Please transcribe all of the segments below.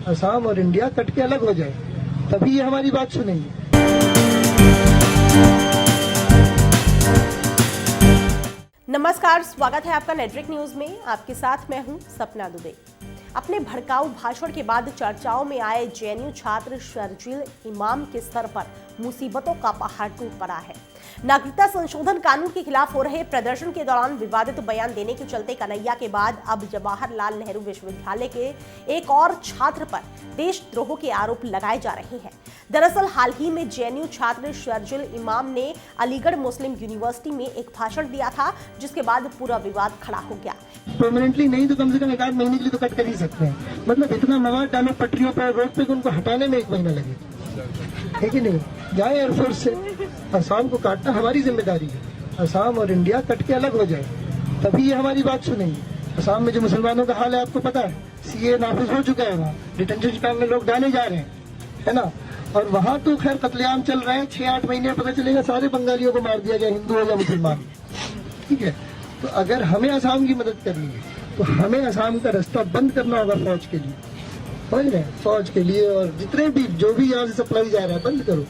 असम और India cut के अलग हो जाए, तभी ये हमारी बात सुनेंगे। नमस्कार, स्वागत है आपका नेटवर्क न्यूज में। आपके साथ मैं हूं सपना दुबे। अपने भड़काऊ भाषण के बाद चर्चाओं में आए जेएनयू छात्र शर्जील इमाम के सर पर मुसीबतों का पहाड़ टूट पड़ा है। नागरिकता संशोधन कानून के खिलाफ हो रहे प्रदर्शन के दौरान विवादित बयान देने के चलते कन्हैया के बाद अब जवाहरलाल नेहरू विश्वविद्यालय के एक और छात्र पर देशद्रोह के आरोप लगाए जा रहे हैं। दरअसल हाल ही में जेएनयू छात्र शर्जील इमाम ने अलीगढ़ मुस्लिम यूनिवर्सिटी में एक भाषण दिया था, जिसके बाद पूरा विवाद खड़ा हो गया। परमानेंटली नहीं तो कम से कम 1 आध महीने के लिए तो कट कर ही सकते हैं। मतलब इतना मवाद डालो पटरियों पर, रोड पे, उनको हटाने में 1 महीना लगे, है कि नहीं? जाए एयरफोर्स से। असम को काटना हमारी जिम्मेदारी है। असम और इंडिया कट के अलग हो जाए, तभी ये हमारी बात सुनेंगे। असम में जो मुसलमानों का हाल है आपको पता है, सीए नाफिज हो चुका है, वहाँ डिटेंशन कैंप में लोग डाले जा रहे हैं, है ना? और वहाँ तो खैर कत्लेआम चल रहा है। 6-8 महीने पता चलेगा सारे बंगालियों को मार दिया गया, हिंदू हो या मुसलमान, ठीक है? तो अगर हमें असम की मदद करनी है तो हमें असम का रास्ता बंद करना होगा फौज के लिए, समझ रहे हैं? फौज के लिए, और जितने भी जो भी यहाँ से सप्लाई जा रहा है बंद करो।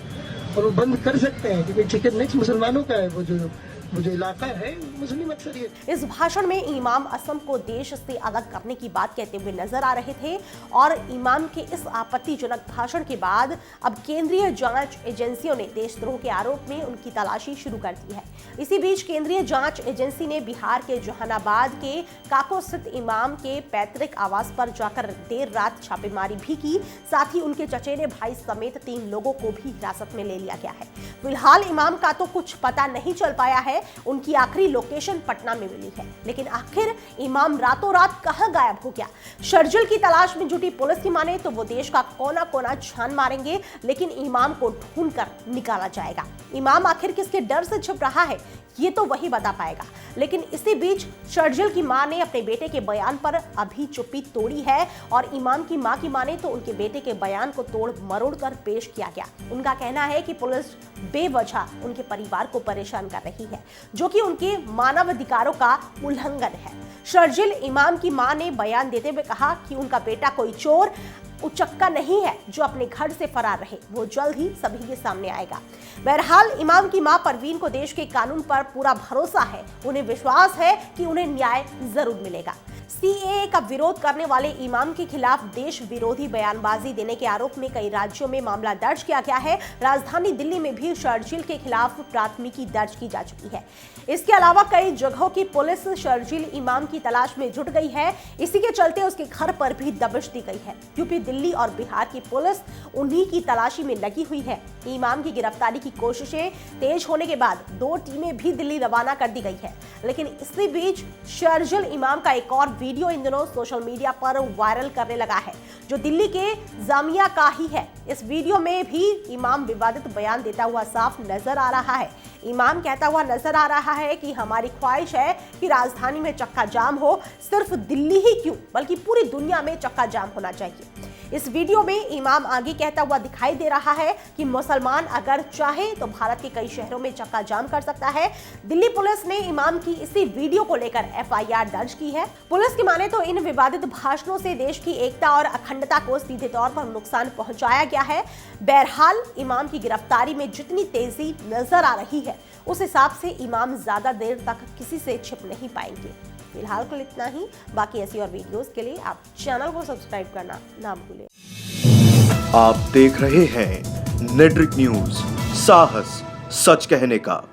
और वो बंद कर सकते हैं क्योंकि चिकन नेक्स्ट मुसलमानों का है, वो जो इलाका है मुस्लिम अक्सरियत। इस भाषण में इमाम असम को देश से अलग करने की बात कहते हुए नजर आ रहे थे और इमाम के इस आपत्तिजनक भाषण के बाद अब केंद्रीय जांच एजेंसियों ने देशद्रोह के आरोप में उनकी तलाशी शुरू कर दी है। इसी बीच केंद्रीय जांच एजेंसी ने बिहार के जहानाबाद के काको स्थित इमाम के पैतृक आवास पर जाकर देर रात छापेमारी भी की। साथ ही उनके चचेरे भाई समेत 3 लोगों को भी हिरासत में ले लिया गया है। फिलहाल इमाम का तो कुछ पता नहीं चल पाया है। उनकी आखिरी लोकेशन पटना में मिली है, लेकिन आखिर इमाम रातों रात कहां गायब हो गया? शर्जील की तलाश में जुटी पुलिस की माने तो वो देश का कोना कोना छान मारेंगे, लेकिन इमाम को ढूंढकर निकाला जाएगा। इमाम आखिर किसके डर से छुप रहा है, ये तो वही बता पाएगा। लेकिन इसी बीच शर्जील की मां ने अपने बेटे के बयान पर अभी चुप्पी तोड़ी है और इमाम की मां की माने तो उनके बेटे के बयान को तोड़ मरोड़ कर पेश किया गया। उनका कहना है कि पुलिस बेवजह उनके परिवार को परेशान कर रही है, जो कि उनके मानवाधिकारों का उल्लंघन है। शर्जील इमाम की मां ने बयान देते हुए कहा कि उनका बेटा कोई चोर उचक्का नहीं है जो अपने घर से फरार रहे, वो जल्द ही सभी के सामने आएगा। बहरहाल इमाम की मां परवीन को देश के कानून पर पूरा भरोसा है। उन्हें विश्वास है कि उन्हें न्याय जरूर मिलेगा। सीएए का विरोध करने वाले इमाम के खिलाफ देश विरोधी बयानबाजी देने के आरोप में कई राज्यों में मामला दर्ज किया गया है। राजधानी दिल्ली में भी शर्जील के खिलाफ प्राथमिकी दर्ज की जा चुकी है। इसके अलावा कई जगहों की पुलिस शर्जील इमाम की तलाश में जुट गई है। इसी के चलते उसके घर पर भी दबिश दी गई है। यूपी, दिल्ली और बिहार की पुलिस उन्हीं की तलाशी में लगी हुई है। इमाम की गिरफ्तारी की कोशिशें तेज होने के बाद 2 टीमें भी दिल्ली रवाना कर दी गई है। लेकिन इसी बीच शर्जील इमाम का एक और वीडियो इन दिनों सोशल मीडिया पर वायरल करने लगा है, जो दिल्ली के जामिया का ही है। इस वीडियो में भी इमाम विवादित बयान देता हुआ साफ नजर आ रहा है। इमाम कहता हुआ नजर आ रहा है कि हमारी ख्वाहिश है कि राजधानी में चक्का जाम हो, सिर्फ दिल्ली ही क्यों बल्कि पूरी दुनिया में चक्का जाम होना चाहिए। इस वीडियो में इमाम आगे कहता हुआ दिखाई दे रहा है कि मुसलमान अगर चाहे तो भारत के कई शहरों में चक्का जाम कर सकता है। दिल्ली पुलिस ने इमाम की इसी वीडियो को लेकर एफआईआर दर्ज की है। पुलिस की माने तो इन विवादित भाषणों से देश की एकता और अखंडता को सीधे तौर पर नुकसान पहुंचाया गया है। बहरहाल इमाम की गिरफ्तारी में जितनी तेजी नजर आ रही है, उस हिसाब से इमाम ज्यादा देर तक किसी से छिप नहीं पाएंगे। फिलहाल के लिए इतना ही। बाकी ऐसी और वीडियोस के लिए आप चैनल को सब्सक्राइब करना ना भूलें। आप देख रहे हैं नेटवर्क न्यूज, साहस सच कहने का।